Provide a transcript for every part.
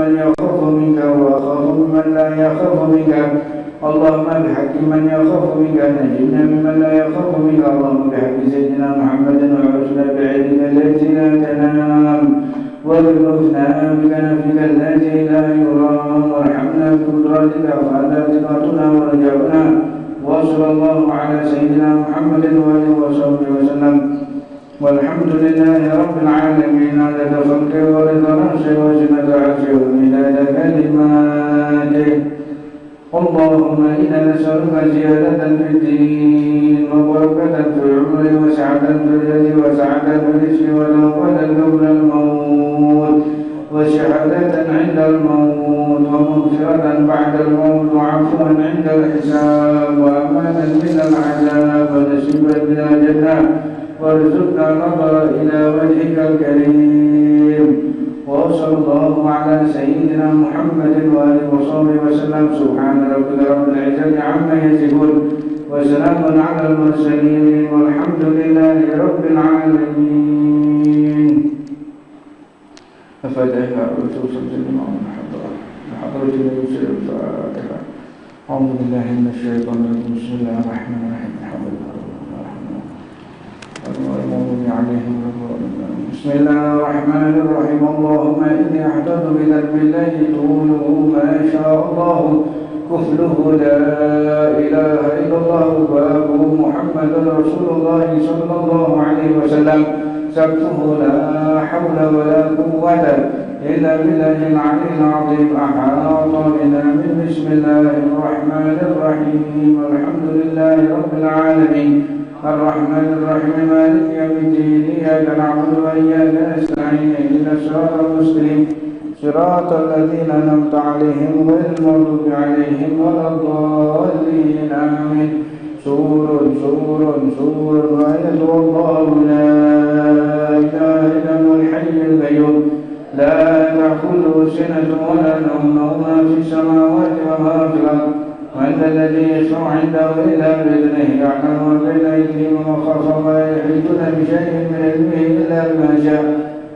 ممن يخاف منك وأخاف ممن لا يخاف منك. اللهم بحق من يخاف منك نجنا ممن لا يخاف منك. اللهم بحق سيدنا محمد وعشنا بعلمك التي لا تنام وارزقنا بكنفك التي لا يرام وارحمنا بقدرتك فأنت ثقتنا ورجاؤنا. وصلى الله على سيدنا محمد وآله وصحبه وسلم والحمد لله رب العالمين عدد خلقه ورضا نفسه وزنة عرشه ومداد كلماته. اللهم إنا نسألك زيادة في الدين وبركة في العمر وسعة في الرزق وسعة في الرزق وتوبة قبل الموت وشهادة عند الموت ومغفرة بعد الموت وعفوا عند الحساب وأمانا من العذاب ونسيبا من الجنة وارزقنا النظر إلى وجهك الكريم. وصلى الله على سيدنا محمد وآله وصحبه وسلم. سبحان ربك رب العزة عما يصفون وسلام على المرسلين والحمد لله رب العالمين. الفاتحة. الرسول صلى الله عليه وسلم بحضرة النبي صلى الله عليه وسلم. الفاتحة. أعوذ بالله من الشيطان الرجيم. بسم الله الرحمن الرحيم. الحمد لله بسم الله الرحمن الرحيم. اللهم إني أحتاج بذنب الله طوله ما شاء الله كفله لا إله إلا الله بابه محمد رسول الله صلى الله عليه وسلم سقفه لا حول ولا قوة إلا بالله العلي العظيم. أحاط بنا من بسم الله الرحمن الرحيم. الحمد لله رب العالمين الرحمن الرحيم مالك يوم الدين. إياك نعبد وإياك نستعين اهدنا الصراط المستقيم صراط الذين أنعمت عليهم غير المغضوب عليهم ولا الضالين آمين. سور وآية الله لا إله إلا هو الحي القيوم لا تأخذه سنة ولا نوم له ما في السماوات وما في الأرض من الذي يشفع عنده إلا بإذنه يعلم ما بين أيديهم وما خلفهم ولا يحيطون بشيء من علمه إلا بما شاء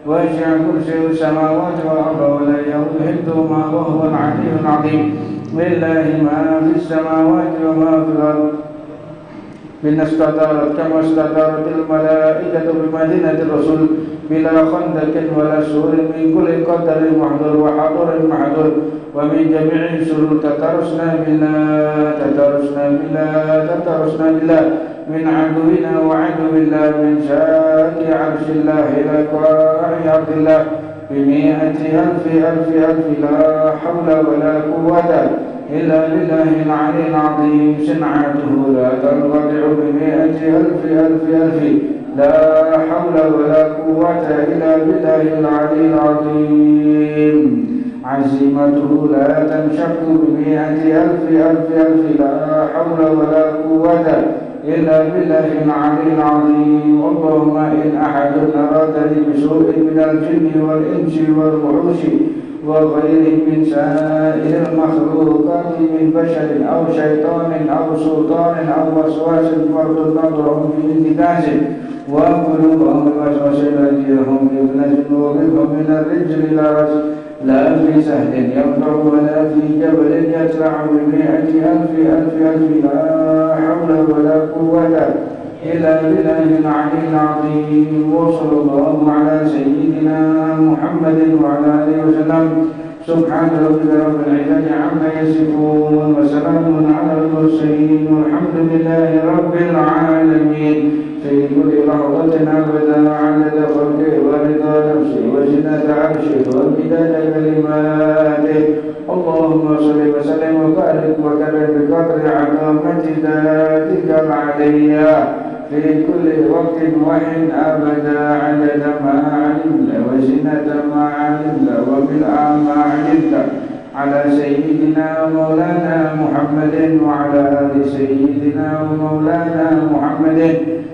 وسع كرسيه السماوات والأرض ولا يؤوده وهو العلي العظيم. لله ما في السماوات وما في الأرض. بنا استطارت كما استطارت الملائكة بمدينة الرسول بلا خندق ولا سور من كل قدر محضر وحضر محضر ومن جميع الشرور تترسنا بالله من عدونا وعدو الله من شاك عرش الله إلى قاع أرض الله بمئة ألف لا حول ولا قوة إلا بالله العلي العظيم. صنعته لا تنقطع بمئة ألف لا حول ولا قوة إلا بالله العلي العظيم. عزيمته لا تنشق بمئة ألف لا حول ولا قوة إلا بالله العلي العظيم. اللهم إن أحد أرادني بسوء من الجن والإنس والوحوش وغيرهم من سائر المخلوقات من بشر أو شيطان أو سلطان أو وسواس فارد نظرهم في انتكاس وقلوبهم بوسواس أيديهم بإذنة وبهم من الرجل إلى رجل لا في سهل يقطع ولا في جبل يسرع بمئة ألف لا حول ولا قوة إلا بالله العلي العظيم. وصلى الله على سيدنا محمد وعلى آله وسلم. سبحان ربك رب العزة عما يصفون وسلام على المرسلين والحمد لله رب العالمين. في كل لحظة أبدا عدد خلقه ورضا نفسه وزنة عرشه وامتداد كلماته. اللهم صل وسلم وبارك وكرم بقدر عظمة ذاتك العليا في كل وقت وحين أبدا عدد ما علمت وزنة ما علمت وملء ما علمت على سيدنا ومولانا محمد وعلى آل سيدنا ومولانا محمد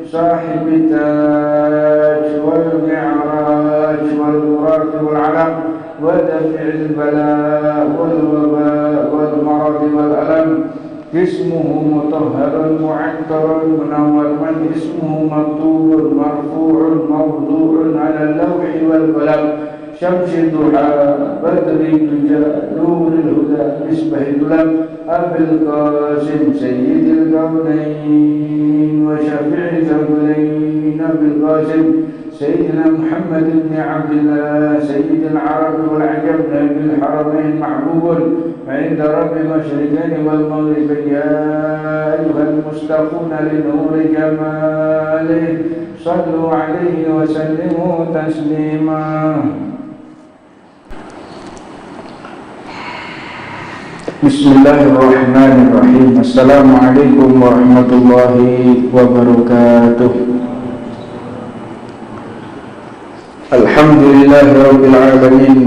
صاحب التاج والمعراج والبراق والعلم ودفع البلاء والوباء والمرض والألم. اسمه مطهر معطر منور من اسمه مكتوب مرفوع موضوع على اللوح والقلم. شمس الضحى بدر الدجى نور الهدى مصباح الظلام أبي القاسم سيد الكونين وشفيع الثقلين أبي القاسم سيدنا محمد بن عبد الله سيد العرب والعجم نبي الحرمين محبوب عند رب المشرقين والمغربين يا أيها المستقون لنور جماله صلوا عليه وسلموا تسليما. Bismillahirrahmanirrahim. Assalamualaikum warahmatullahi wabarakatuh. Alhamdulillahi rabbil alamin.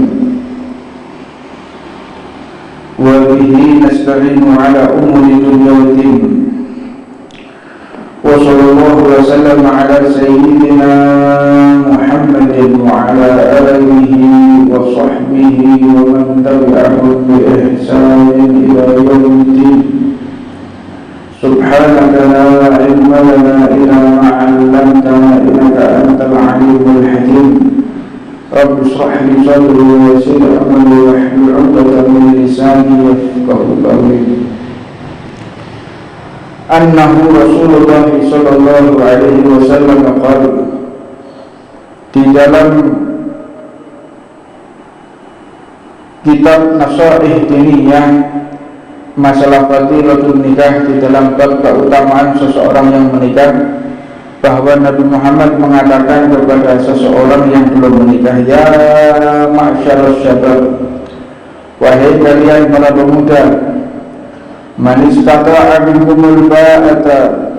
Wa bihi nasta'inu ala umuri dunya wa din. Wa sallallahu wa sallam ala sayyidina Muhammadin wa ala alihi wa sahbihi wa man tabi'ahum bi ihsanin ila yaumiddin. Subhanaka la ilma lana illa ma 'allamtana innaka antal alimul hakim. Rabbi shrah li sadri wa yassir amri wahlul 'uqdatam min lisani yafqahu qawli. Annahu Rasulullah sallallahu alaihi wasallam qala, di dalam kitab Nasaih Diniyah masalah fadilatul nikah, di dalam bab keutamaan seseorang yang menikah, bahwa Nabi Muhammad mengatakan kepada seseorang yang belum menikah, ya ma'syarus syabab, wahai kalian para pemuda, man istata'a minkumul ba'ata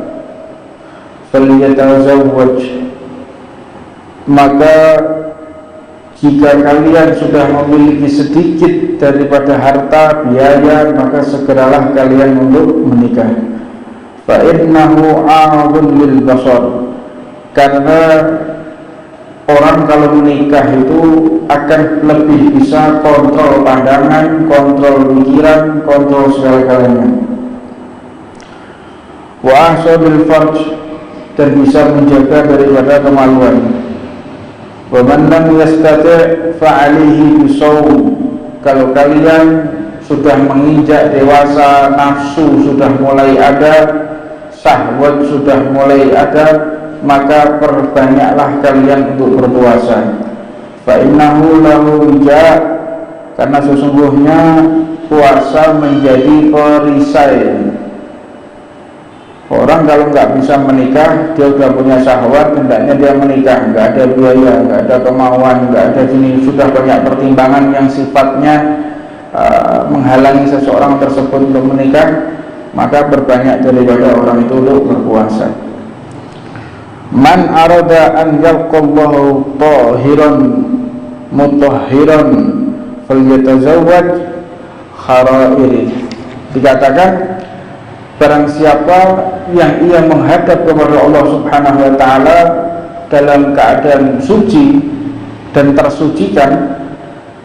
falyatazawwaj, maka jika kalian sudah memiliki sedikit daripada harta biaya, maka segeralah kalian untuk menikah. Fa innahu 'adun lil basar, karena orang kalau menikah itu akan lebih bisa kontrol pandangan, kontrol pikiran, kontrol segala-galanya. Wa ahsanul farj, dan bisa menjaga daripada kemaluan. Wa man lam yastati' fa 'alaihi bisawm, kalau kalian sudah menginjak dewasa, nafsu sudah mulai ada, syahwat sudah mulai ada, maka perbanyaklah kalian untuk berpuasa. Fa innahu lahu wija, karena sesungguhnya puasa menjadi perisai. Orang kalau nggak bisa menikah, dia sudah punya syahwat, hendaknya dia menikah, nggak ada biaya, nggak ada kemauan, nggak ada gini, sudah banyak pertimbangan yang sifatnya menghalangi seseorang tersebut untuk menikah, maka berbanyak daripada orang itu untuk berpuasa. Man arada an yalqallahu tahiran mutahhiran falyatazawwaj kharairi. Dikatakan, barang siapa yang ia menghadap kepada Allah Subhanahu wa taala dalam keadaan suci dan tersucikan,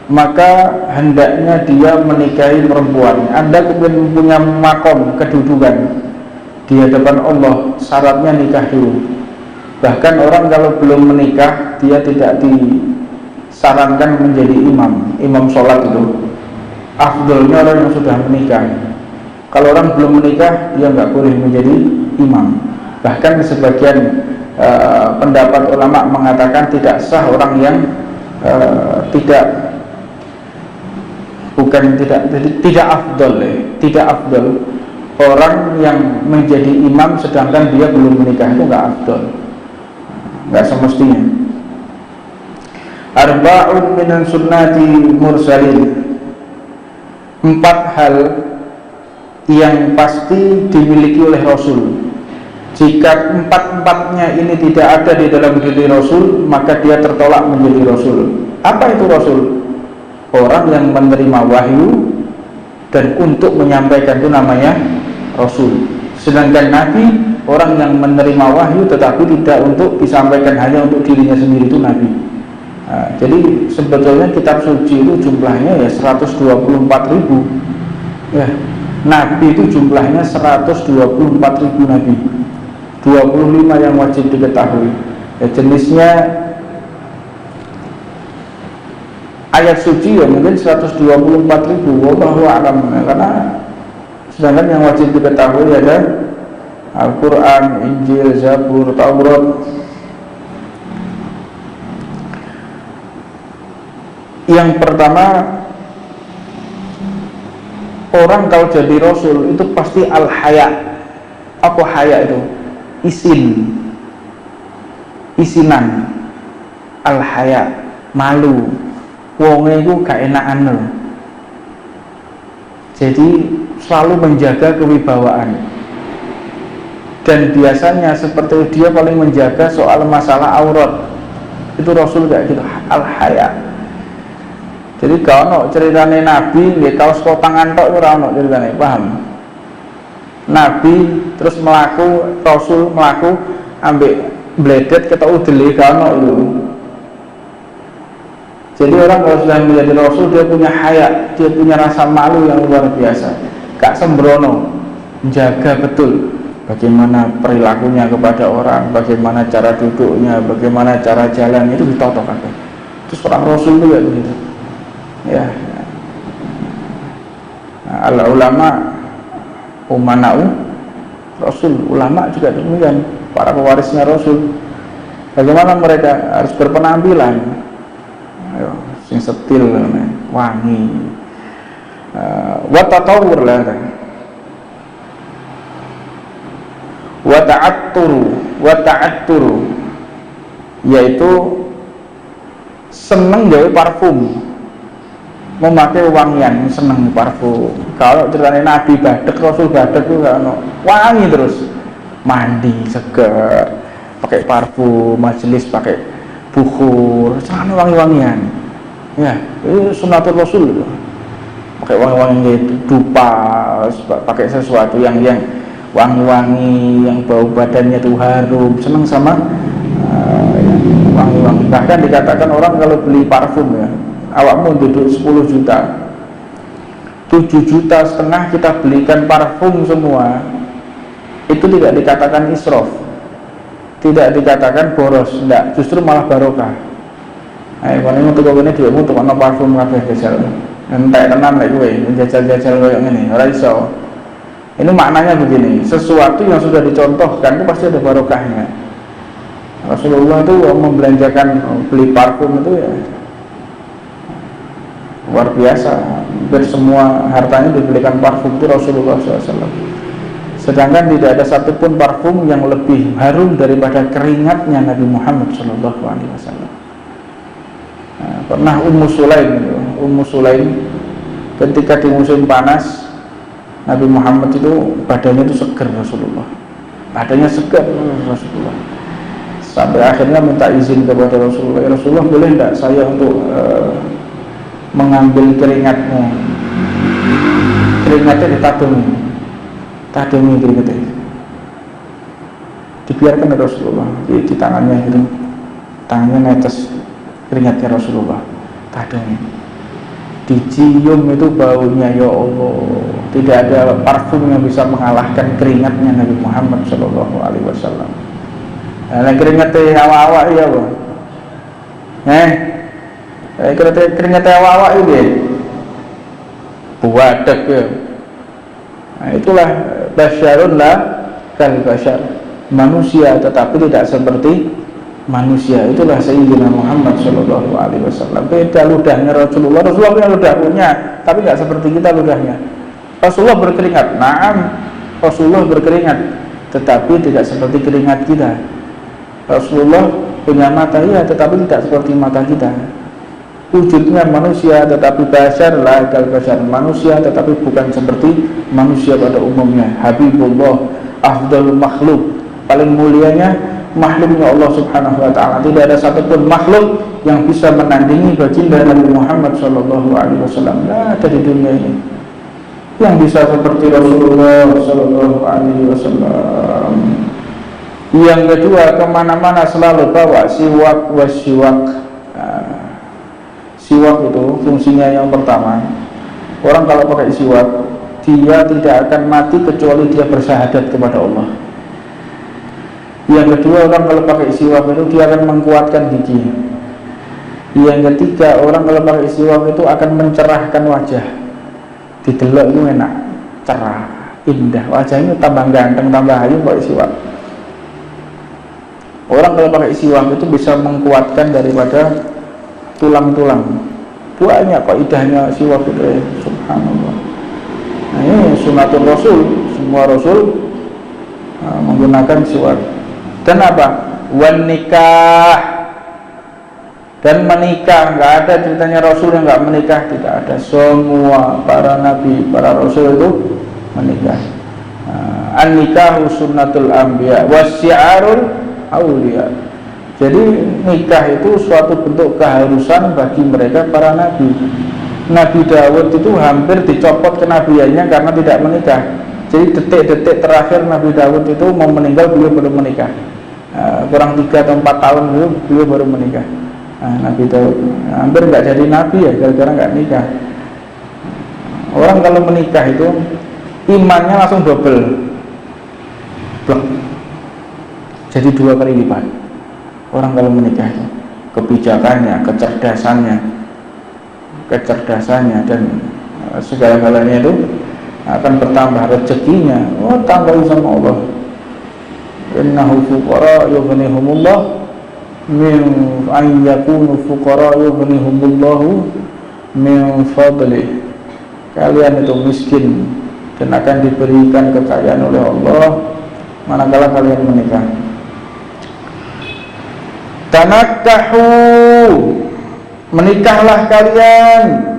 maka hendaknya dia menikahi perempuan. Anda kemudian punya makom kedudukan di hadapan Allah, syaratnya nikah dulu. Bahkan orang kalau belum menikah, dia tidak disarankan menjadi imam sholat itu. Afdolnya orang yang sudah menikah. Kalau orang belum menikah, dia nggak boleh menjadi imam. Bahkan sebagian pendapat ulama mengatakan tidak sah orang yang tidak afdol orang yang menjadi imam sedangkan dia belum menikah, itu nggak afdol, nggak semestinya. Arba'un minan sunnati mursalin, 4 hal yang pasti dimiliki oleh Rasul. Jika 4-4-nya ini tidak ada di dalam diri Rasul, maka dia tertolak menjadi Rasul. Apa itu Rasul? Orang yang menerima wahyu dan untuk menyampaikan itu namanya Rasul. Sedangkan Nabi, orang yang menerima wahyu tetapi tidak untuk disampaikan, hanya untuk dirinya sendiri, itu Nabi. Nah, jadi sebetulnya kitab suci itu jumlahnya ya 124.000 ya. Nabi itu jumlahnya 124.000 Nabi, 25 yang wajib diketahui ya, jenisnya ayat suci ya mungkin 124.000, wallahu a'lam. Karena sedangkan yang wajib diketahui ada Al-Quran, Injil, Zabur, Taurat. Yang pertama, orang kalau jadi Rasul itu pasti al-haya. Apa haya itu? Isinan. Al-haya, malu. Wonge itu gak enakan loh. Jadi selalu menjaga kewibawaan. Dan biasanya seperti dia paling menjaga soal masalah aurat. Itu Rasul kayak gitu, al-haya. Jadi kalau ceritanya Nabi, dia kaos kotangan tok ora ono ceritanya, paham? Nabi terus melaku, Rasul melaku ambek bledet ketok udele gak ono itu. Jadi orang kalau sudah menjadi Rasul dia punya haya, dia punya rasa malu yang luar biasa. Gak sembrono, menjaga betul bagaimana perilakunya kepada orang, bagaimana cara duduknya, bagaimana cara jalan, itu ditotok kan. Terus orang Rasul itu ya begitu. Ya. Nah, al-ulama umana'u Rasul, ulama juga demikian, para pewarisnya Rasul. Bagaimana mereka harus berpenampilan, ayo, sing setil, wangi, wa tatawur lah, wa ta'atturu, yaitu seneng gawe parfum, memakai wangian, seneng parfum. Kalau ceritanya Nabi badek, Rasul badek itu kan wangi terus, mandi seger, pakai parfum, majelis pakai bukhur, sana wangi-wangian. Ya, itu sunatul Rasul itu. Pakai wangi-wangi gitu, dupa, pakai sesuatu yang wangi-wangi, yang bau badannya itu harum, seneng sama wangi-wangi. Bahkan dikatakan orang kalau beli parfum ya, awakmu duduk 10 juta, 7,5 juta kita belikan parfum semua, itu tidak dikatakan israf, tidak dikatakan boros, enggak, justru malah barokah. Ayo, kalau ini untuk ini duitmu untuk mana parfum kabeh jajal, entek tenan lek kowe jajal-jajal koyo ngene, ora iso. Ini maknanya begini, sesuatu yang sudah dicontohkan itu pasti ada barokahnya. Rasulullah itu membelanjakan beli parfum itu ya luar biasa, hampir semua hartanya dibelikan parfum itu Rasulullah SAW. Sedangkan tidak ada satupun parfum yang lebih harum daripada keringatnya Nabi Muhammad SAW. Nah, pernah Ummu Sulaim ketika di musim panas, Nabi Muhammad itu badannya itu seger, Rasulullah badannya seger Rasulullah, sampai akhirnya minta izin kepada Rasulullah, ya Rasulullah boleh tidak saya untuk mengambil keringatnya ditadungi keringatnya, dibiarkan oleh Rasulullah di tangannya gitu, tangannya netes keringatnya Rasulullah, tadungi, dicium itu baunya, ya Allah, tidak ada parfum yang bisa mengalahkan keringatnya Nabi Muhammad SAW. Nah, keringatnya awak-awak ya Allah, keringatnya awak-awak itu ya buadak ya. Nah, itulah basyarun lah kal basyar, manusia tetapi tidak seperti manusia. Itulah Sayyidina Muhammad SAW. Beda ludahnya Rasulullah punya ludah punya, tapi tidak seperti kita ludahnya. Rasulullah berkeringat, naam, Rasulullah berkeringat, tetapi tidak seperti keringat kita. Rasulullah punya mata ya, tetapi tidak seperti mata kita. Wujudnya manusia tetapi basyar la kal basyar, manusia tetapi bukan seperti manusia pada umumnya. Habibullah, afdalul makhluk, paling mulianya makhluknya Allah Subhanahu wa ta'ala. Tidak ada satupun makhluk yang bisa menandingi baginda Nabi Muhammad SAW. Tidak ada di dunia ini yang bisa seperti Rasulullah SAW. Yang kedua, kemana-mana selalu bawa siwak wasiwak. Siwak itu fungsinya yang pertama, orang kalau pakai siwak, dia tidak akan mati kecuali dia bersyahadat kepada Allah. Yang kedua, orang kalau pakai siwak itu dia akan menguatkan gigi. Yang ketiga, orang kalau pakai siwak itu akan mencerahkan wajah. Didelok itu enak, cerah, indah. Wajahnya tambah ganteng, tambah ayu pakai siwak. Orang kalau pakai siwak itu bisa mengkuatkan daripada tulang-tulang. Banyak kaidahnya siwak itu ya, subhanallah. Nah ini sunatul rasul, semua rasul menggunakan siwak. Dan apa? Wan nikah, dan menikah. Nggak ada ceritanya rasul yang nggak menikah, tidak ada. Semua para nabi, para rasul itu menikah. An-nikahu sunnatul anbiya wasyi'arul auliya. Jadi nikah itu suatu bentuk keharusan bagi mereka para nabi. Nabi Dawud itu hampir dicopot kenabiannya karena tidak menikah. Jadi detik-detik terakhir Nabi Dawud itu mau meninggal, beliau baru menikah. Kurang 3 atau 4 tahun beliau baru menikah. Nabi Dawud hampir nggak jadi nabi ya gara-gara nggak nikah. Orang kalau menikah itu imannya langsung double, blok. Jadi 2 kali lipat. Orang kalau menikah itu kebijakannya, kecerdasannya dan segala-galanya itu akan bertambah, rezekinya tambah sama Allah. Innahu fuqara yughnihumullah min an yakunu fuqara yughnihumullahu min fadlih. Kalian itu miskin dan akan diberikan kekayaan oleh Allah manakala kalian menikah. Tanakkahu, menikahlah kalian.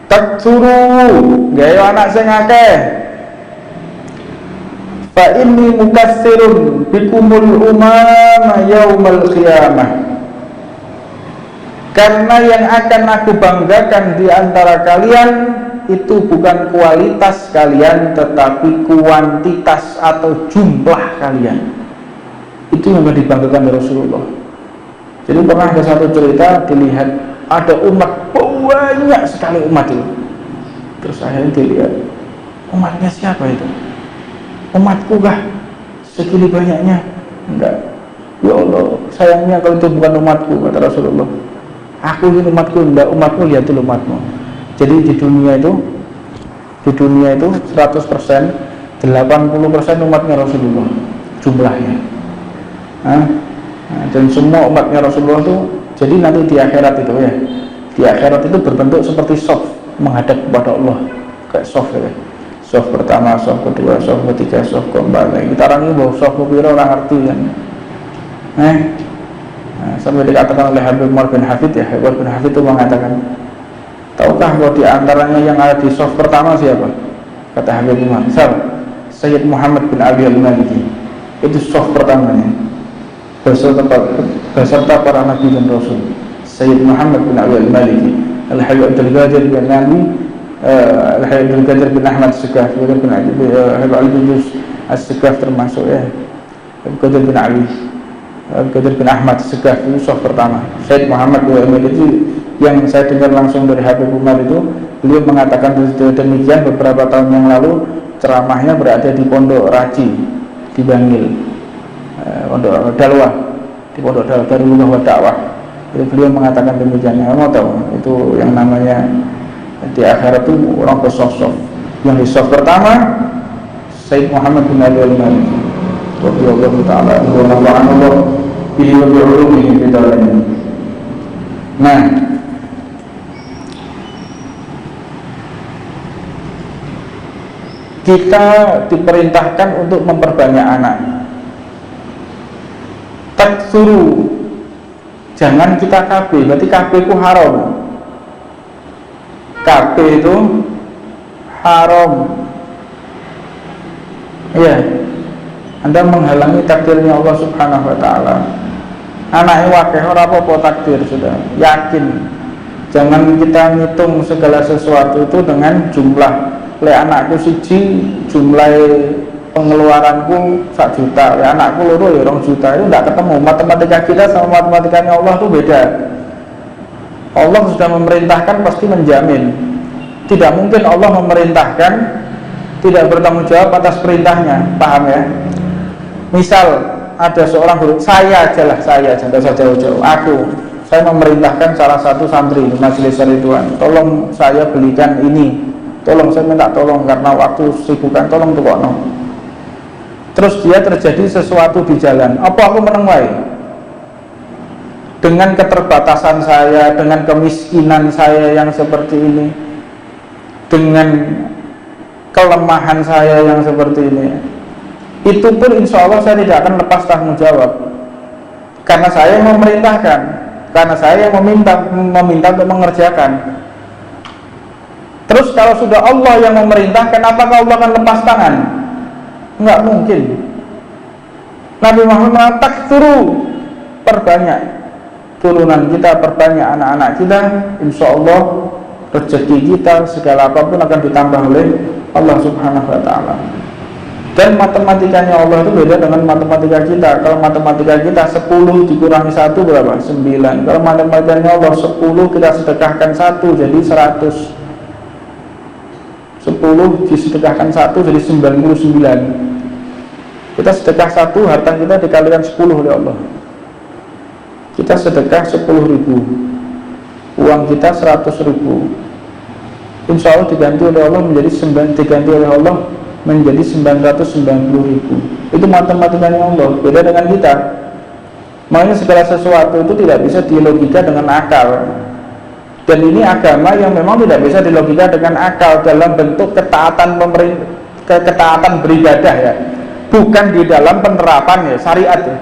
Taksuru, gaya anak sing akeh. Fa inni mukatsirun bikumul umama yaumal qiyamah. Karena yang akan aku banggakan di antara kalian itu bukan kualitas kalian, tetapi kuantitas atau jumlah kalian. Itu yang dibanggakan oleh Rasulullah. Jadi pernah ada satu cerita, dilihat ada umat, banyak sekali umat itu. Terus akhirnya dilihat, umatnya siapa itu? Umatku kah? Segini banyaknya? Enggak. Ya Allah, sayangnya kalau itu bukan umatku, kata Rasulullah. Aku ini umatku, enggak. Umatmu, lihat dulu umatmu. Jadi di dunia itu 100%, 80% umatnya Rasulullah jumlahnya. Dan semua umatnya Rasulullah itu, jadi nanti di akhirat itu ya, di akhirat itu berbentuk seperti shaf menghadap kepada Allah, kayak shaf ya. Shaf pertama, shaf kedua, shaf ketiga, shaf keempat. Kita orang ini bahwa shaf kepira orang arti kan. Sampai dikatakan oleh Habib Umar bin Hafid ya, Habib bin Hafid itu mengatakan, tahukah bahwa di antaranya yang ada di shaf pertama siapa? Kata Habib Umar, siapa? Sayyid Muhammad bin Ali al-Maliki. Itu shaf pertamanya, beserta para nabi dan rasul. Sayyid Muhammad bin Ali al-Maliki, Al-Hayy Abdul Qadir bin Nabi, Al-Hayy Abdul Qadir bin Ahmad As-Sekaf, bin Habib Al-Juz As-Sekaf termasuk ya. Abdul Qadir bin Ali, Abdul Qadir bin Ahmad As-Sekaf itu shaf pertama. Sayyid Muhammad bin Ali al-Maliki yang saya dengar langsung dari Habib Umar itu, beliau mengatakan demikian beberapa tahun yang lalu. Ceramahnya berada di Pondok Raji di Bangil, Pondok Dalwah, di Pondok Dalwah Darullah wa Dakwah. Jadi beliau mengatakan demikian. Kamu tahu itu yang namanya di akhirat itu orang bersosok. Yang di soft pertama Sayyid Muhammad bin Ali al-Maliki radhiyallahu ta'ala anhu wa nafa'ana bihi wa bi ulumihi fid dharain. Nah, kita diperintahkan untuk memperbanyak anak. Taksuru, jangan kita KB, berarti KB itu haram. KB itu haram. Ya, Anda menghalangi takdirnya Allah Subhanahu wa ta'ala. Anaknya wakil ora apa-apa takdir sudah, yakin. Jangan kita ngitung segala sesuatu itu dengan jumlah. Le anakku siji jumlah pengeluaranku 1 juta, le anakku loro ya 2 juta. Itu tidak ketemu. Matematika kita sama matematikanya Allah itu beda. Allah sudah memerintahkan pasti menjamin. Tidak mungkin Allah memerintahkan tidak bertanggung jawab atas perintahnya. Paham ya? Misal ada seorang guru, saya aja, tidak usah jauh-jauh, aku saya memerintahkan salah satu santri di Majelis Ridwan, tolong saya belikan ini, tolong saya minta tolong karena waktu sibukan, tolong tukokno. Terus dia terjadi sesuatu di jalan, apa aku meneng wae? Dengan keterbatasan saya, dengan kemiskinan saya yang seperti ini, dengan kelemahan saya yang seperti ini, itu pun insya Allah saya tidak akan lepas tanggung jawab, karena saya yang memerintahkan, karena saya yang meminta untuk mengerjakan. Terus kalau sudah Allah yang memerintahkan, apakah Allah akan lepas tangan? Enggak mungkin. Nabi Muhammad taktsuru, perbanyak turunan kita, perbanyak anak-anak kita, insya Allah rezeki kita segala apapun akan ditambah oleh Allah Subhanahu wa Ta'ala. Dan matematikanya Allah itu beda dengan matematika kita. Kalau matematika kita 10 dikurangi 1 berapa? 9. Kalau matematikanya Allah 10 kita sedekahkan 1 jadi 100. 10 disedekahkan 1 jadi 99. Kita sedekah 1, harta kita dikalikan 10 oleh Allah. Kita sedekah 10.000, uang kita 100.000, insya Allah diganti oleh Allah menjadi 990.000. Itu matematikanya Allah, beda dengan kita. Makanya segala sesuatu itu tidak bisa dilogika dengan akal. Dan ini agama yang memang tidak bisa dilogika dengan akal dalam bentuk ketaatan ketaatan beribadah ya, bukan di dalam penerapan ya, syariat ya.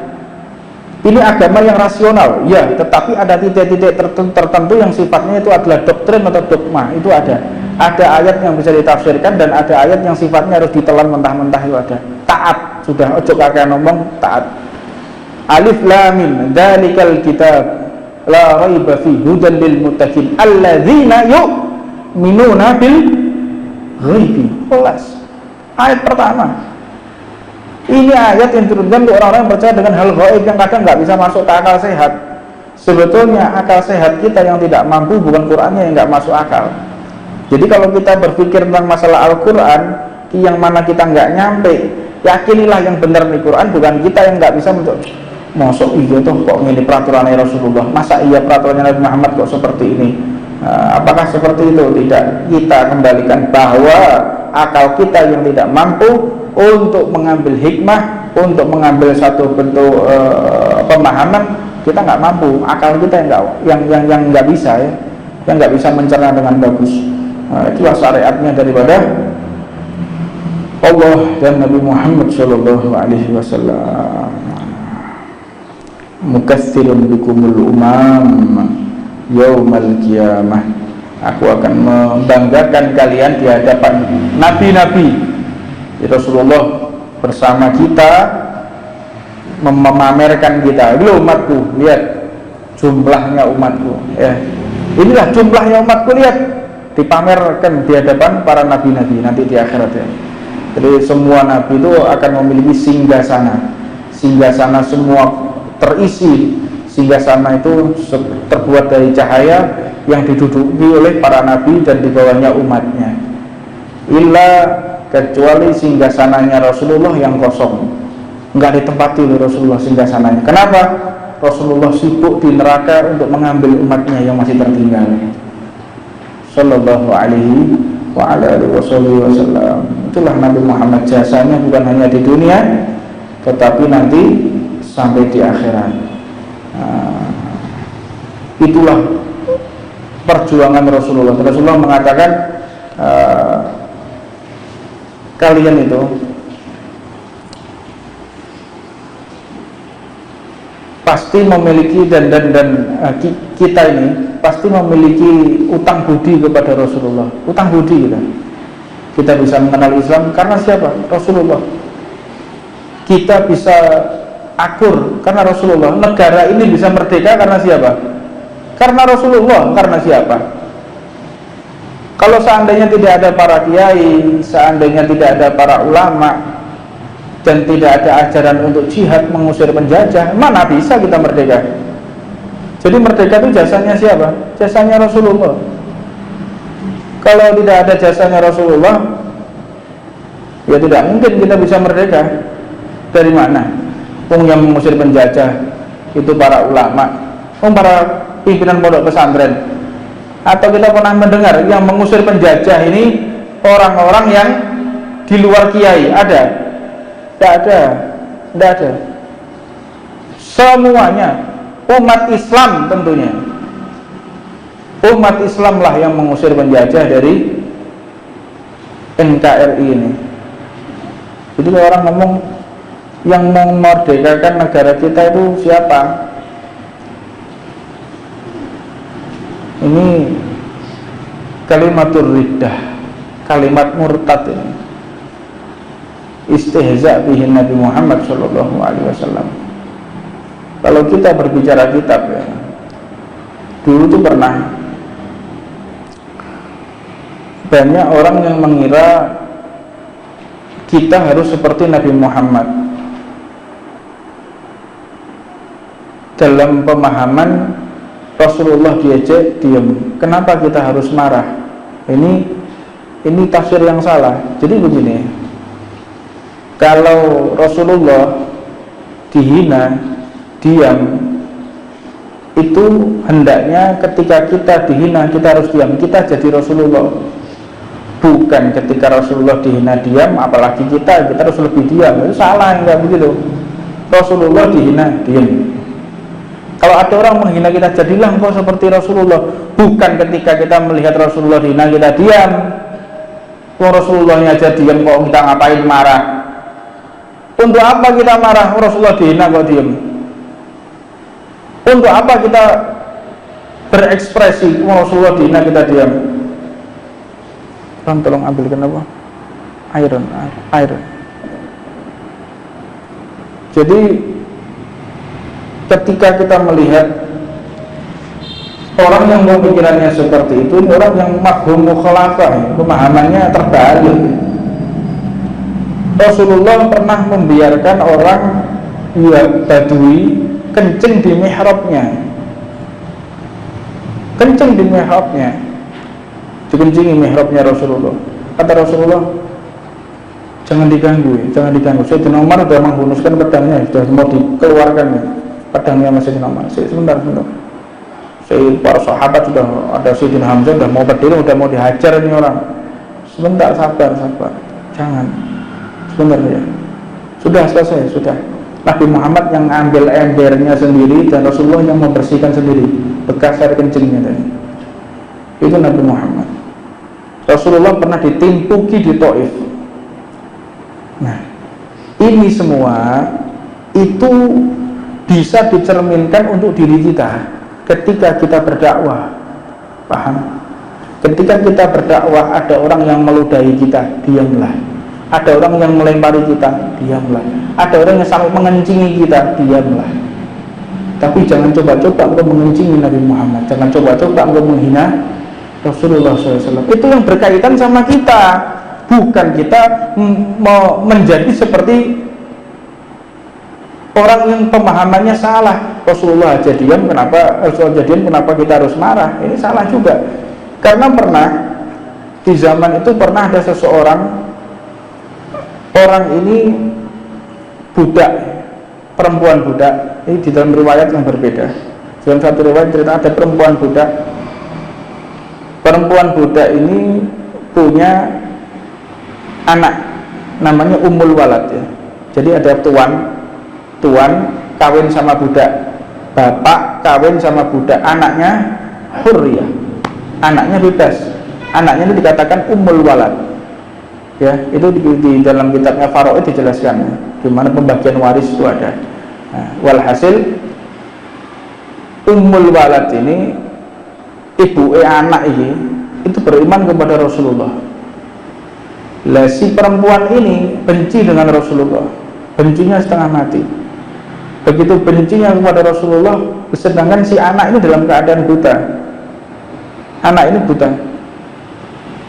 Ini agama yang rasional, ya, tetapi ada titik-titik tertentu yang sifatnya itu adalah doktrin atau dogma, itu ada. Ada ayat yang bisa ditafsirkan dan ada ayat yang sifatnya harus ditelan mentah-mentah, itu ada. Taat, sudah, ojo kakek ngomong taat. Alif lam mim, dzalikal kitab la raiba fihi hudan lil muttaqin alladzina yu'minuna bil ghaibi. Kelas. Ayat pertama. Ini ayat yang diturunkan untuk orang-orang yang percaya dengan hal gaib yang kadang nggak bisa masuk ke akal sehat. Sebetulnya akal sehat kita yang tidak mampu, bukan Qur'annya yang nggak masuk akal. Jadi kalau kita berpikir tentang masalah Al-Quran yang mana kita nggak nyampe, yakinilah yang benar di Quran, bukan kita yang nggak bisa untuk masuk iya tuh kok ini peraturannya Rasulullah, masa iya peraturannya Nabi Muhammad kok seperti ini. Apakah seperti itu? Tidak. Kita kembalikan bahwa akal kita yang tidak mampu untuk mengambil hikmah, untuk mengambil satu bentuk pemahaman, kita nggak mampu. Akal kita yang nggak bisa ya, yang nggak bisa mencerna dengan bagus. Itulah syariatnya daripada Allah dan Nabi Muhammad Shallallahu Alaihi Wasallam. Mukatsirun bikumul umam yaumal qiyamah. Aku akan membanggakan kalian di hadapan nabi-nabi. Rasulullah bersama kita memamerkan kita, lihat umatku, lihat jumlahnya umatku ya. Inilah jumlahnya umatku, lihat, dipamerkan di hadapan para nabi-nabi nanti di akhirat ya. Jadi semua nabi itu akan memiliki singgasana. Singgasana semua terisi, singgasana itu terbuat dari cahaya yang diduduki oleh para nabi dan di bawahnya umatnya. Kecuali singgasananya Rasulullah yang kosong, nggak ditempati oleh Rasulullah singgasananya. Kenapa? Rasulullah sibuk di neraka untuk mengambil umatnya yang masih tertinggal. Sallallahu alaihi wa ala alihi wasallam. Itulah Nabi Muhammad, jasanya bukan hanya di dunia, tetapi nanti sampai di akhirat. Itulah perjuangan Rasulullah. Rasulullah mengatakan, kalian itu pasti memiliki dan kita ini pasti memiliki utang budi kepada Rasulullah. Utang budi kita bisa mengenal Islam karena siapa? Rasulullah. Kita bisa akur karena Rasulullah. Negara ini bisa merdeka karena siapa? Karena Rasulullah. Karena siapa? Kalau seandainya tidak ada para kiai, seandainya tidak ada para ulama, dan tidak ada ajaran untuk jihad mengusir penjajah, mana bisa kita merdeka? Jadi merdeka itu jasanya siapa? Jasanya Rasulullah. Kalau tidak ada jasanya Rasulullah, ya tidak mungkin kita bisa merdeka. Dari mana? Yang mengusir penjajah itu para ulama. Para pimpinan pondok pesantren? Atau kita pernah mendengar yang mengusir penjajah ini orang-orang yang di luar kiai? Ada? Tidak ada. Tidak ada. Semuanya umat Islam tentunya. Umat Islamlah yang mengusir penjajah dari NKRI ini. Jadi kalau orang ngomong yang memerdekakan negara kita itu siapa? Ini kalimatur riddah, kalimat murtad ini. Istihza bihi Nabi Muhammad sallallahu alaihi wasallam. Kalau kita berbicara kitab ya, dulu itu pernah banyak orang yang mengira kita harus seperti Nabi Muhammad dalam pemahaman Rasulullah diajak diam. Kenapa kita harus marah? Ini tafsir yang salah. Jadi begini, kalau Rasulullah dihina diam, itu hendaknya ketika kita dihina kita harus diam. Kita jadi Rasulullah. Bukan ketika Rasulullah dihina diam, apalagi kita harus lebih diam. Itu salah, enggak begitu. Rasulullah dihina diam. Kalau ada orang menghina kita, jadilah engkau seperti Rasulullah. Bukan ketika kita melihat Rasulullah dihina kita diam. Kalau Rasulullahnya aja diam, kok kita ngapain marah? Untuk apa kita marah? Rasulullah dihina kok diam. Untuk apa kita berekspresi? Rasulullah dihina kita diam. Tolong ambilkan apa? Air. Jadi ketika kita melihat orang yang pemikirannya seperti itu, orang yang mafhum mukhalafah, pemahamannya terbalik. Rasulullah pernah membiarkan orang Badui kencing di mihrabnya. Kencing di mihrabnya. Dikencingi mihrabnya Rasulullah. Kata Rasulullah, jangan diganggu, jangan diganggu. Sayyidina Umar sudah menghunuskan pedangnya, sudah mau dikeluarkan pedangnya Sayyidina Umar. Sebentar. Para sahabat sudah ada, Sayyidina Hamzah sudah mau berdiri, sudah mau dihajar ini orang. Sebentar, sabar. Jangan. Sebentar ya. Sudah selesai, sudah. Nabi Muhammad yang ambil embernya sendiri dan Rasulullah yang membersihkan sendiri bekas air kencingnya tadi. Itu Nabi Muhammad. Rasulullah pernah ditimpuki di Taif. Nah, ini semua itu bisa dicerminkan untuk diri kita ketika kita berdakwah. Paham? Ketika kita berdakwah, ada orang yang meludahi kita, diamlah. Ada orang yang melempari kita, diamlah. Ada orang yang sampai mengencingi kita, diamlah. Tapi jangan coba-coba untuk mengencingi Nabi Muhammad. Jangan coba-coba untuk menghina Rasulullah SAW. Itu yang berkaitan sama kita. Bukan kita mau menjadi seperti orang yang pemahamannya salah. Rasulullah aja diam, kenapa kita harus marah? Ini salah juga. Karena pernah di zaman itu pernah ada seseorang, orang ini budak, perempuan budak. Ini di dalam riwayat yang berbeda. Dalam satu riwayat cerita ada perempuan budak. Perempuan budak ini punya anak, namanya Ummul Walad ya. Jadi ada tuan kawin sama budak, bapak kawin sama budak, anaknya hurriyah, anaknya bebas. Anaknya itu dikatakan Ummul Walad. Ya, itu di dalam kitabnya Faraid dijelaskan di mana pembagian waris itu ada. Nah, walhasil Ummul Walad ini, ibu anak ini itu beriman kepada Rasulullah. Lah si perempuan ini benci dengan Rasulullah, bencinya setengah mati. Begitu bencinya kepada Rasulullah, sedangkan si anak ini dalam keadaan buta. Anak ini buta.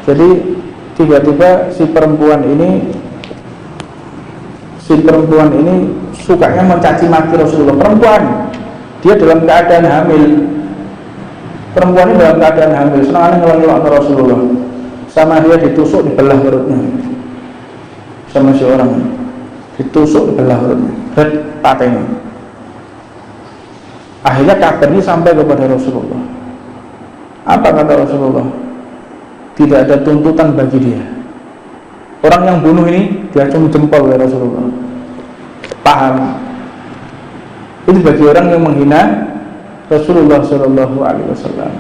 Jadi tiba-tiba si perempuan ini sukanya mencaci maki Rasulullah. Perempuan, dia dalam keadaan hamil. Perempuan ini dalam keadaan hamil, senangannya ngelak-ngelak ke Rasulullah. Sama dia ditusuk, dibelah perutnya. Sama si orang ditusuk, dibelah perutnya. Pateni. Akhirnya kabar ini sampai kepada Rasulullah. Apa kata Rasulullah? Tidak ada tuntutan bagi dia. Orang yang bunuh ini diacung jempol oleh Rasulullah. Paham? Itu bagi orang yang menghina Rasulullah Shallallahu Alaihi Wasallam.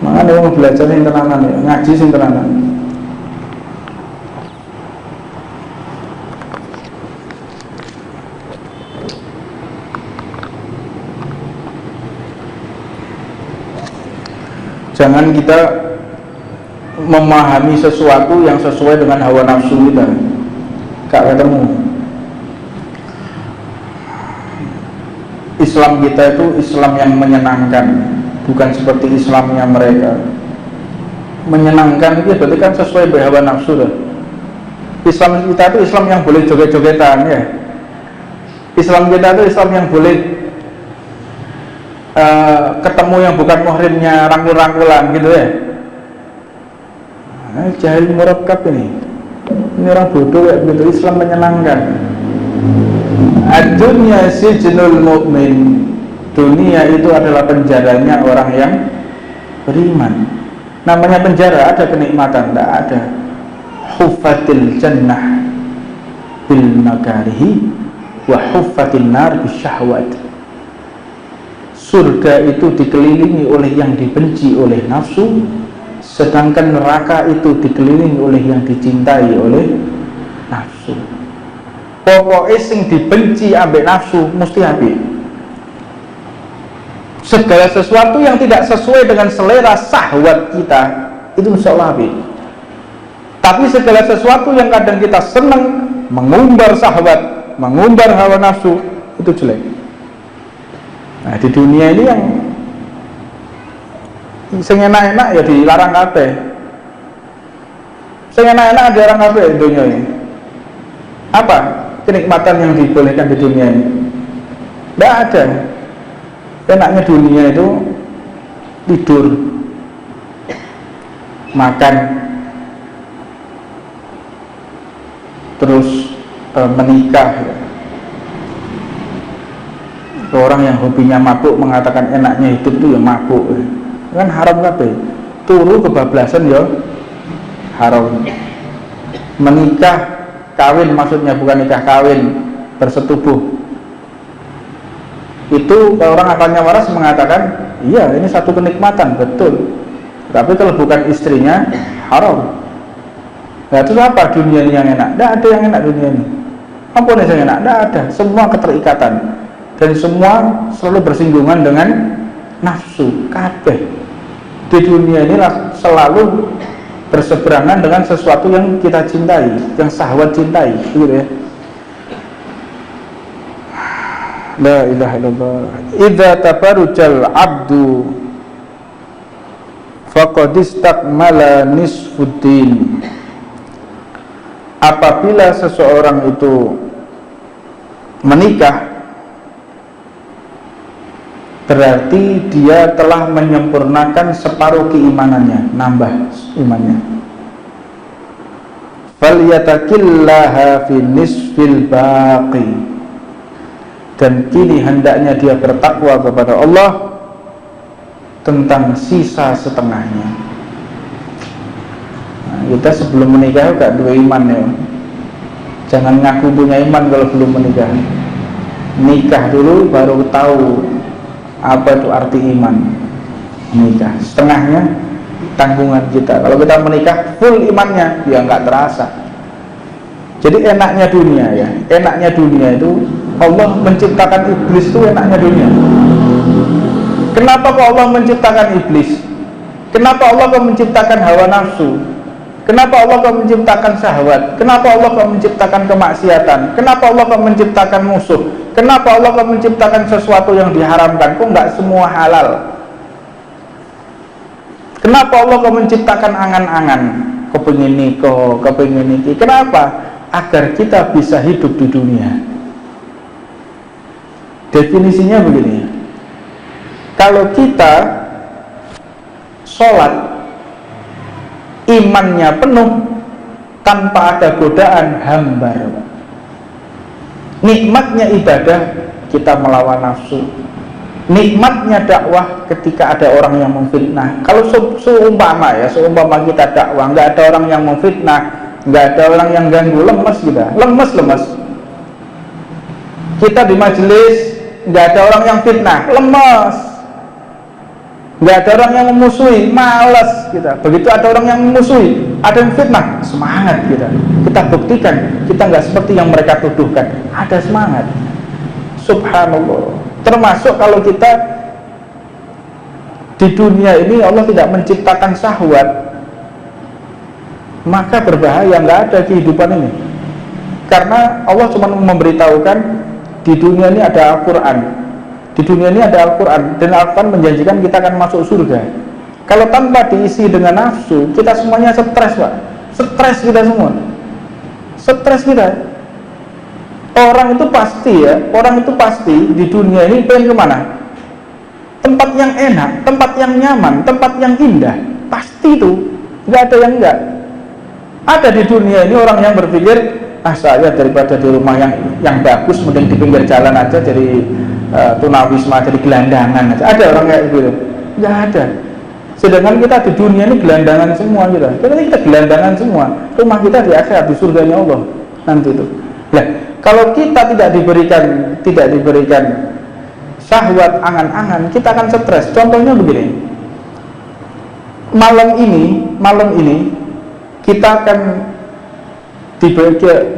Makanya orang belajar yang tenanan, ya, ngaji yang tenanan. Jangan kita memahami sesuatu yang sesuai dengan hawa nafsu kita. Gak ketemu. Islam kita itu Islam yang menyenangkan, bukan seperti Islamnya mereka. Menyenangkan itu berarti kan sesuai dengan hawa nafsu lah. Islam kita itu Islam yang boleh joget-jogetan ya. Islam kita itu Islam yang boleh ketemu yang bukan muhrimnya rangkul-rangkulan gitu ya. Jahil murakkab ini orang bodoh ya begitu. Islam menyenangkan. Ad-dunya sijnul mu'min. Dunia itu adalah penjaranya orang yang beriman. Namanya penjara, ada kenikmatan? Tidak ada. Huffatil jannah bil makarihi wa huffatil nar bisyahwat. Surga itu dikelilingi oleh yang dibenci oleh nafsu, sedangkan neraka itu dikelilingi oleh yang dicintai oleh nafsu. Pokoknya sing dibenci ambek nafsu mesti apik. Segala sesuatu yang tidak sesuai dengan selera syahwat kita itu insyaallah apik. Tapi segala sesuatu yang kadang kita senang, mengumbar syahwat, mengumbar hawa nafsu, itu jelek. Nah, di dunia ini yang sing enak-enak ya dilarang kabeh. Sing enak-enak dilarang kabeh di dunia ini. Apa kenikmatan yang dibolehkan di dunia ini? Tidak ada. Enaknya dunia itu tidur, makan, terus menikah ya. Orang yang hobinya mabuk mengatakan enaknya hidup itu ya mabuk ya. Kan haram kabeh. Turu kebablasan ya haram. Menikah, kawin maksudnya, bukan nikah kawin, bersetubuh. Itu orang akalnya waras mengatakan iya ini satu kenikmatan, betul. Tapi kalau bukan istrinya haram. Nah itu apa dunia ini yang enak? Tidak ada yang enak dunia ini. Apa yang enak? Tidak ada. Semua keterikatan dan semua selalu bersinggungan dengan nafsu. Kabeh di dunia ini selalu berseberangan dengan sesuatu yang kita cintai, yang syahwat cintai, gitu ya. La ilaha illallah. Idza tabarujal abdu faqad istakmala nisfuddin. Apabila seseorang itu menikah, berarti dia telah menyempurnakan separuh keimanannya, nambah imannya. Falyataqillaha fi nisfil baqi. Dan kini hendaknya dia bertakwa kepada Allah tentang sisa setengahnya. Nah, kita sebelum menikah gak dua iman ya. Jangan ngaku punya iman kalau belum menikah. Nikah dulu baru tahu apa itu arti iman. Menikah setengahnya tanggungan kita. Kalau kita menikah full imannya ya nggak terasa. Jadi enaknya dunia ya, enaknya dunia itu Allah menciptakan iblis itu enaknya dunia. Kenapa kok Allah menciptakan iblis? Kenapa Allah kok menciptakan hawa nafsu? Kenapa Allah kok menciptakan syahwat? Kenapa Allah kok menciptakan kemaksiatan? Kenapa Allah kok menciptakan musuh? Kenapa Allah kok menciptakan sesuatu yang diharamkan? Kok nggak semua halal? Kenapa Allah kok menciptakan angan-angan? Kepengin nikah, kepengin niki. Kenapa? Agar kita bisa hidup di dunia. Definisinya begini. Kalau kita sholat imannya penuh tanpa ada godaan, hambar. Nikmatnya ibadah kita melawan nafsu. nikmatnya dakwah ketika ada orang yang memfitnah. Kalau seumpama kita dakwah, nggak ada orang yang memfitnah, nggak ada orang yang ganggu, lemes kita, lemes. Kita di majelis nggak ada orang yang fitnah, lemes. Nggak ada orang yang memusuhi, males kita. Begitu ada orang yang memusuhi, ada yang fitnah, semangat kita. Kita buktikan kita nggak seperti yang mereka tuduhkan, ada semangat. Subhanallah. Termasuk kalau kita di dunia ini Allah tidak menciptakan syahwat, maka berbahaya, nggak ada kehidupan ini. Karena Allah cuma memberitahukan di dunia ini ada Al-Quran, di dunia ini ada Al-Quran, dan Al-Quran menjanjikan kita akan masuk surga. Kalau tanpa diisi dengan nafsu, kita semuanya stres, Pak. Stres kita semua, stres kita. Orang itu pasti di dunia ini pengen kemana? Tempat yang enak, tempat yang nyaman, tempat yang indah. Pasti itu, nggak ada yang enggak. Ada di dunia ini orang yang berpikir, saya daripada di rumah yang bagus, mending di pinggir jalan aja, jadi tunawisma, jadi gelandangan aja. Ada orang kayak gitu? Nggak ada. Sedangkan kita di dunia ini gelandangan semua kita. Kita gelandangan semua. Rumah kita di akhirat, di surganya Allah nanti itu. Nah, kalau kita tidak diberikan syahwat angan-angan, kita akan stres. Contohnya begini, malam ini kita akan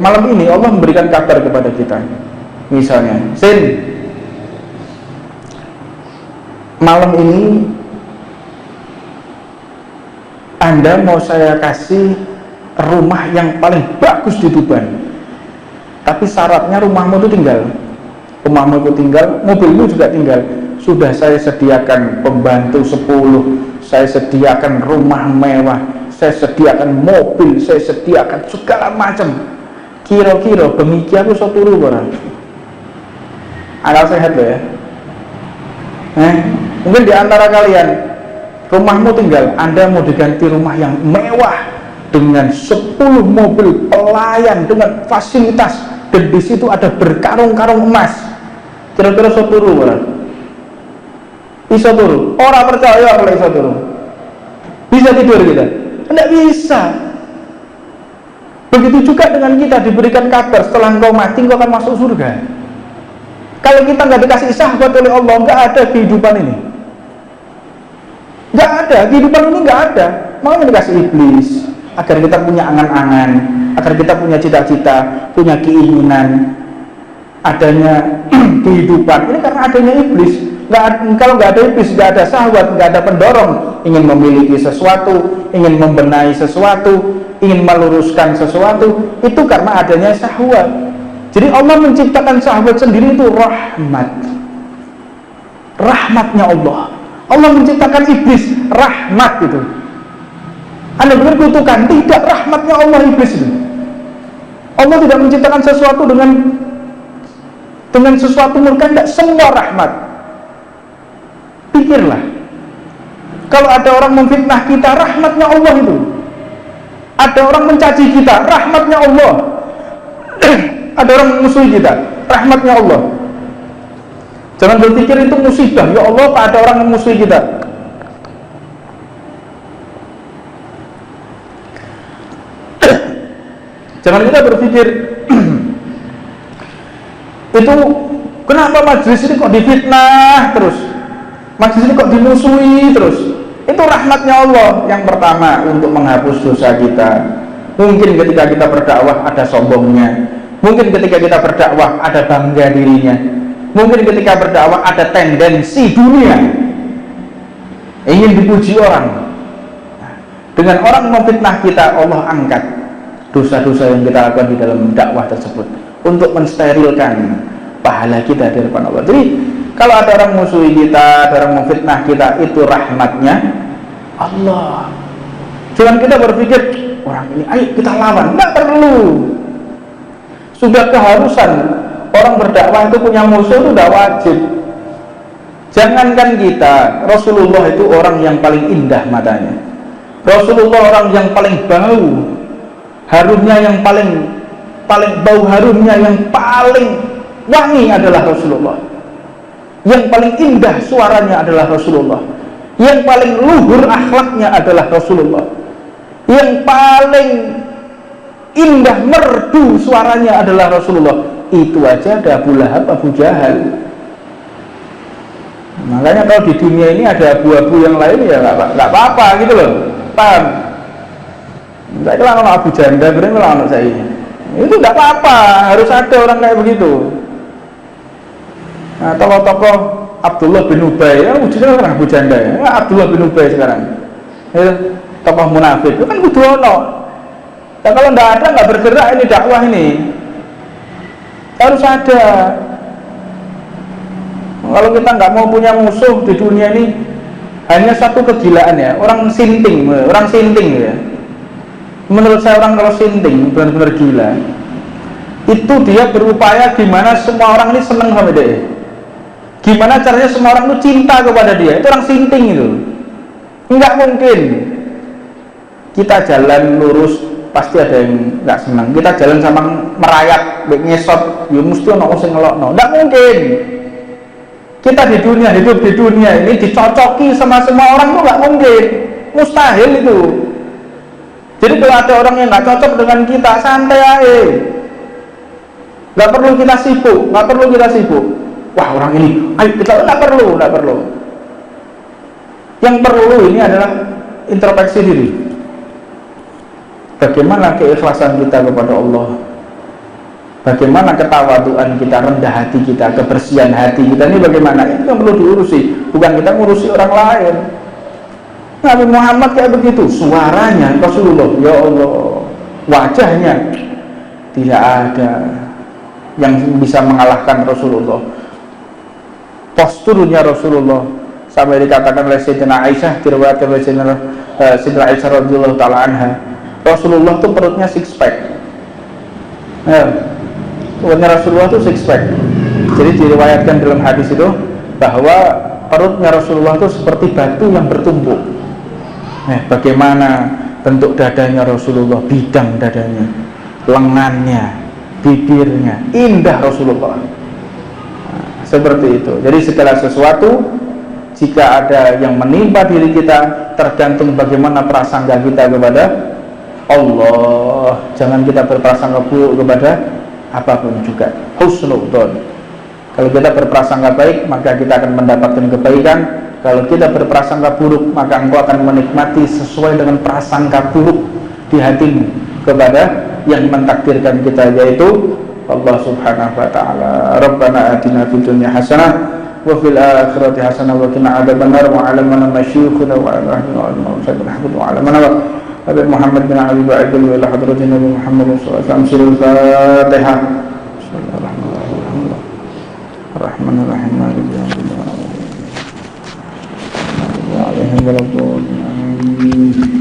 malam ini Allah memberikan kabar kepada kita. Misalnya, malam ini Anda mau saya kasih rumah yang paling bagus di Tuban. Tapi syaratnya rumahmu itu tinggal, mobilmu juga tinggal. Sudah saya sediakan pembantu 10, saya sediakan rumah mewah, saya sediakan mobil, saya sediakan segala macam. Kira-kira bengi aku iso turu ora? Akal sehat loh ya. Mungkin di antara kalian rumahmu tinggal, Anda mau diganti rumah yang mewah dengan 10 mobil pelayan dengan fasilitas, dan di situ ada berkarung-karung emas. Kira-kira iso turu ora? Iso turu? Ora percaya kalau iso turu. Bisa tidur kita? Tidak bisa. Begitu juga dengan kita diberikan kabar setelah engkau mati engkau akan masuk surga. Kalau kita nggak dikasih syahwat oleh Allah, nggak ada kehidupan ini. Nggak ada, kehidupan ini nggak ada. Makanya dikasih iblis agar kita punya angan-angan, agar kita punya cita-cita, punya keinginan adanya kehidupan. Ini karena adanya iblis. Kalau nggak ada iblis, nggak ada syahwat, nggak ada pendorong ingin memiliki sesuatu, ingin membenahi sesuatu, ingin meluruskan sesuatu, itu karena adanya syahwat. Jadi Allah menciptakan syahwat sendiri itu rahmatnya Allah. Allah menciptakan iblis, rahmat itu. Anda benar kutukan, tidak, rahmatnya Allah iblis itu. Allah tidak menciptakan sesuatu dengan sesuatu murka, tidak, semua rahmat. Pikirlah, kalau ada orang memfitnah kita, rahmatnya Allah itu. Ada orang mencaci kita, rahmatnya Allah. Ada orang memusuhi kita, rahmatnya Allah. Jangan berpikir itu musibah, ya Allah Pak, ada orang memusuhi kita. Jangan kita berpikir itu kenapa majelis ini kok difitnah terus, majelis ini kok dimusuhi terus. Itu rahmatnya Allah yang pertama untuk menghapus dosa kita. Mungkin ketika kita berdakwah ada sombongnya, mungkin ketika kita berdakwah ada bangga dirinya, mungkin ketika berdakwah ada tendensi dunia, ingin dipuji orang. Dengan orang memfitnah kita, Allah angkat dosa-dosa yang kita lakukan di dalam dakwah tersebut untuk mensterilkan pahala kita di depan Allah. Jadi kalau ada orang musuhi kita, ada orang memfitnah kita, itu rahmatnya Allah. Jangan kita berpikir orang ini, ayo kita lawan. Tidak perlu. Sudah keharusan orang berdakwah itu punya musuh, itu tidak wajib. Jangankan kita, Rasulullah itu orang yang paling indah matanya. Rasulullah orang yang paling bau harumnya, yang paling bau harumnya yang paling wangi adalah Rasulullah. Yang paling indah suaranya adalah Rasulullah. Yang paling luhur akhlaknya adalah Rasulullah. Yang paling indah merdu suaranya adalah Rasulullah. Itu aja ada Abu Lahab, Abu Jahal. Makanya kalau di dunia ini ada abu-abu yang lain ya nggak apa-apa gitu loh, paham? Nggak kalau Abu Janda, berarti kalau anak saya itu nggak apa-apa, harus ada orang kayak begitu. Nah, tokoh-tokoh Abdullah bin Ubay, ya wujudnya orang Abu Janda ya, Abdullah bin Ubay sekarang, ya, tokoh munafik, itu kan kudu ono. Nah, kalau nggak ada, nggak bergerak ini dakwah ini, harus ada. Kalau kita nggak mau punya musuh di dunia ini, hanya satu kegilaan ya, orang sinting ya. Menurut saya orang kalau sinting benar-benar gila. Itu dia berupaya gimana semua orang ini seneng sama dia. Gimana caranya semua orang itu cinta kepada dia. Itu orang sinting itu. Nggak mungkin kita jalan lurus pasti ada yang nggak senang. Kita jalan sama merayap, ngesot, ya mesti ono sing ngelokno. Nggak mungkin. Kita di dunia, hidup di dunia ini dicocoki sama semua orang tuh nggak mungkin, mustahil itu. Jadi kalau ada orang yang nggak cocok dengan kita, santai aja, nggak perlu kita sibuk. Wah orang ini, ayo kita nggak perlu. Yang perlu ini adalah introspeksi diri. Bagaimana keikhlasan kita kepada Allah? Bagaimana ketawaduan kita, rendah hati kita, kebersihan hati kita ini bagaimana? Itu yang perlu diurusi, bukan kita ngurusi orang lain. Nabi Muhammad kayak begitu, suaranya Rasulullah, ya Allah, wajahnya tidak ada yang bisa mengalahkan Rasulullah. Posturnya Rasulullah sampai dikatakan oleh Sayyidina Aisyah, diriwayatkan oleh Sayyidina Aisyah radhiyallahu taala anha, Rasulullah itu perutnya six pack. Perutnya Rasulullah itu six pack. Jadi diriwayatkan dalam hadis itu bahwa perutnya Rasulullah itu seperti batu yang bertumpuk. Bagaimana bentuk dadanya Rasulullah, bidang dadanya, lengannya, bibirnya, indah Rasulullah. Seperti itu. Jadi segala sesuatu jika ada yang menimpa diri kita tergantung bagaimana prasangka kita kepada Allah. Jangan kita berprasangka buruk kepada apapun juga. Husnudzon. Kalau kita berprasangka baik, maka kita akan mendapatkan kebaikan. Kalau kita berprasangka buruk, maka engkau akan menikmati sesuai dengan prasangka buruk di hatimu kepada yang mentakdirkan kita, yaitu Allah subhanahu wa ta'ala. Rabbana atina fid dunya hasanah wa fil akhirati hasanah wa qina adzabannar wa 'alamana masyyikhuna wa 'alamana wa 'alamana Nabi Muhammad bin Ali Ba'idul wa ila hadratin Nabi Muhammad sallallahu alaihi wasallam. Surah Al-Fatihah. Bismillahirrahmanirrahim. Maliki yaumiddin. Amin.